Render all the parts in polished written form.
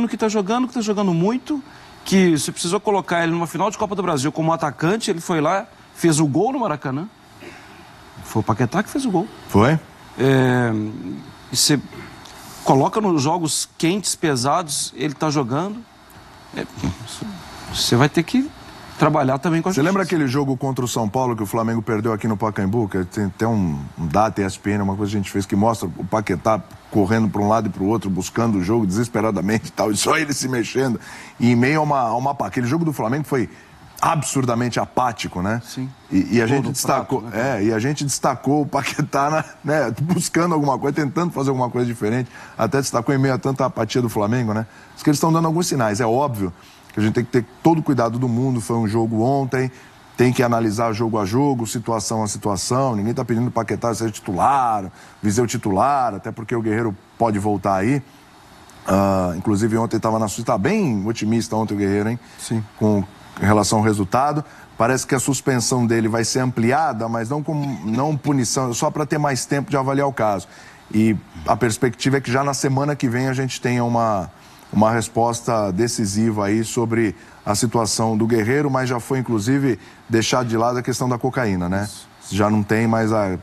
menino que está jogando muito, que você precisou colocar ele numa final de Copa do Brasil como atacante, ele foi lá, fez o gol no Maracanã. Foi o Paquetá que fez o gol. Foi? E você coloca nos jogos quentes, pesados, ele está jogando. Você vai ter que trabalhar também com a justiça. Você lembra aquele jogo contra o São Paulo que o Flamengo perdeu aqui no Pacaembu? Que tem até um data ESPN, uma coisa que a gente fez que mostra o Paquetá correndo para um lado e para o outro, buscando o jogo desesperadamente e tal, e só ele se mexendo. E em meio a uma... Aquele jogo do Flamengo foi absurdamente apático, né? Sim. E a gente destacou, prato, né? e a gente destacou o Paquetá, né, buscando alguma coisa, tentando fazer alguma coisa diferente. Até destacou em meio a tanta apatia do Flamengo, né? Porque eles estão dando alguns sinais. É óbvio que a gente tem que ter todo o cuidado do mundo. Foi um jogo ontem, tem que analisar jogo a jogo, situação a situação. Ninguém está pedindo o Paquetá seja titular, Viseu titular, até porque o Guerreiro pode voltar aí. Inclusive ontem estava na Suíça, tá bem otimista ontem o Guerreiro, hein? Sim. Com relação ao resultado. Parece que a suspensão dele vai ser ampliada, mas não punição, só para ter mais tempo de avaliar o caso. E a perspectiva é que já na semana que vem a gente tenha uma resposta decisiva aí sobre a situação do Guerreiro, mas já foi, inclusive, deixado de lado a questão da cocaína, né? Já não tem mais a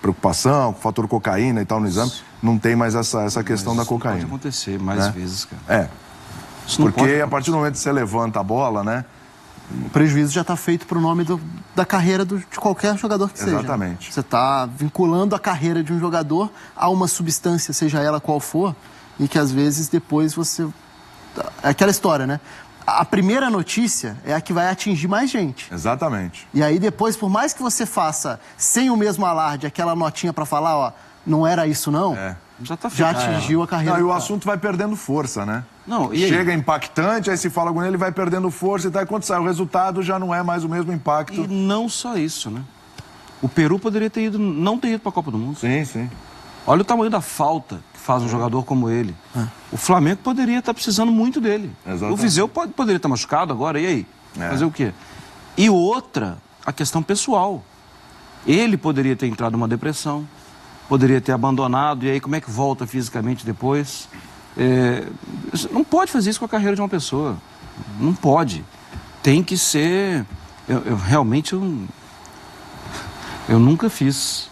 preocupação com o fator cocaína e tal no exame, não tem mais essa questão da cocaína. Pode acontecer mais vezes, cara. Porque a partir do momento que você levanta a bola, né? O prejuízo já está feito para o nome da carreira de qualquer jogador que seja. Exatamente. Você está vinculando a carreira de um jogador a uma substância, seja ela qual for, e que às vezes depois você... É aquela história, né? A primeira notícia é a que vai atingir mais gente. Exatamente. E aí depois, por mais que você faça sem o mesmo alarde, aquela notinha para falar, ó, não era isso não, já atingiu a carreira. Não, e o assunto vai perdendo força, né? Não, e chega impactante, aí se fala com ele, ele vai perdendo força e tal. Quando sai o resultado, já não é mais o mesmo impacto. E não só isso, né? O Peru poderia não ter ido para a Copa do Mundo. Sim, sim. Olha o tamanho da falta que faz um jogador como ele. O Flamengo poderia estar precisando muito dele. Exatamente. O Viseu poderia estar machucado agora, e aí? Fazer o quê? E outra, a questão pessoal. Ele poderia ter entrado numa depressão, poderia ter abandonado, e aí como é que volta fisicamente depois? Não pode fazer isso com a carreira de uma pessoa. Não pode. Tem que ser... Realmente, eu nunca fiz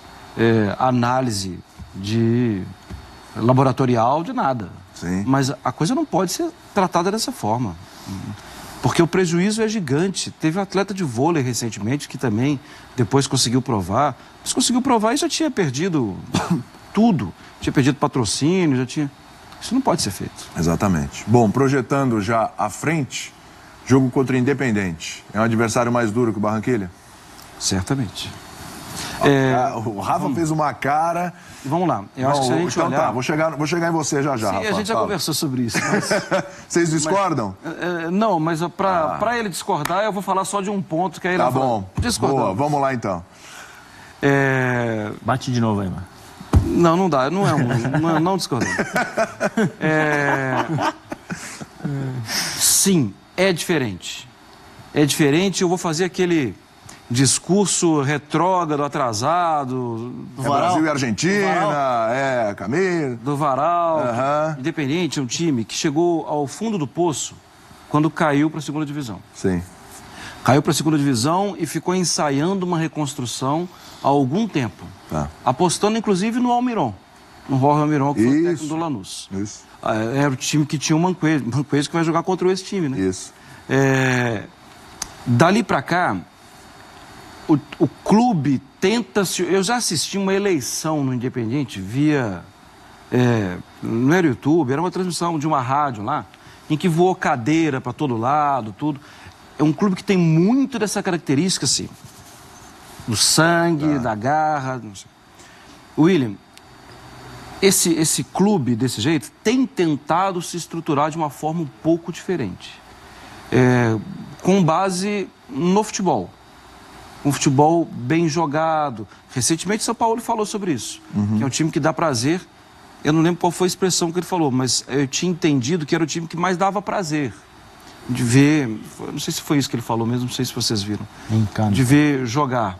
análise de laboratorial de nada. Sim. Mas a coisa não pode ser tratada dessa forma. Porque o prejuízo é gigante. Teve um atleta de vôlei recentemente que também depois conseguiu provar. Mas conseguiu provar e já tinha perdido tudo. Tinha perdido patrocínio, já tinha... Isso não pode ser feito. Exatamente. Bom, projetando já à frente, jogo contra o Independente. É um adversário mais duro que o Barranquilla? Certamente. O Rafa fez uma cara... Vamos lá. Eu acho que se a gente então olhar... tá, vou chegar em você já, Sim, Rafa. a gente já conversou sobre isso. Mas... Vocês discordam? Não, mas para ele discordar, eu vou falar só de um ponto que aí ele Tá vai falar. bom. Discordando. Boa, vamos lá então. Bate de novo aí, mano. Não dá, não discordando. Sim, é diferente. É diferente, eu vou fazer aquele discurso retrógrado, atrasado. Brasil e Argentina, Camilo. Do Varal. Independente, é um time que chegou ao fundo do poço quando caiu para a segunda divisão. Sim. Caiu para a segunda divisão e ficou ensaiando uma reconstrução há algum tempo. Apostando, inclusive, no Almiron. No Jorge Almiron, que foi o técnico do Lanús. Isso. Era o time que tinha o Manquez que vai jogar contra esse time, né? Isso. Dali para cá, o clube tenta... Eu já assisti uma eleição no Independiente via... não era YouTube, era uma transmissão de uma rádio lá, em que voou cadeira para todo lado, tudo. É um clube que tem muito dessa característica, assim, do sangue, da garra. Não sei. William, esse clube, desse jeito, tem tentado se estruturar de uma forma um pouco diferente. Com base no futebol. Um futebol bem jogado. Recentemente, São Paulo falou sobre isso. Que é um time que dá prazer. Eu não lembro qual foi a expressão que ele falou, mas eu tinha entendido que era o time que mais dava prazer. De ver, não sei se foi isso que ele falou mesmo, não sei se vocês viram. De ver jogar.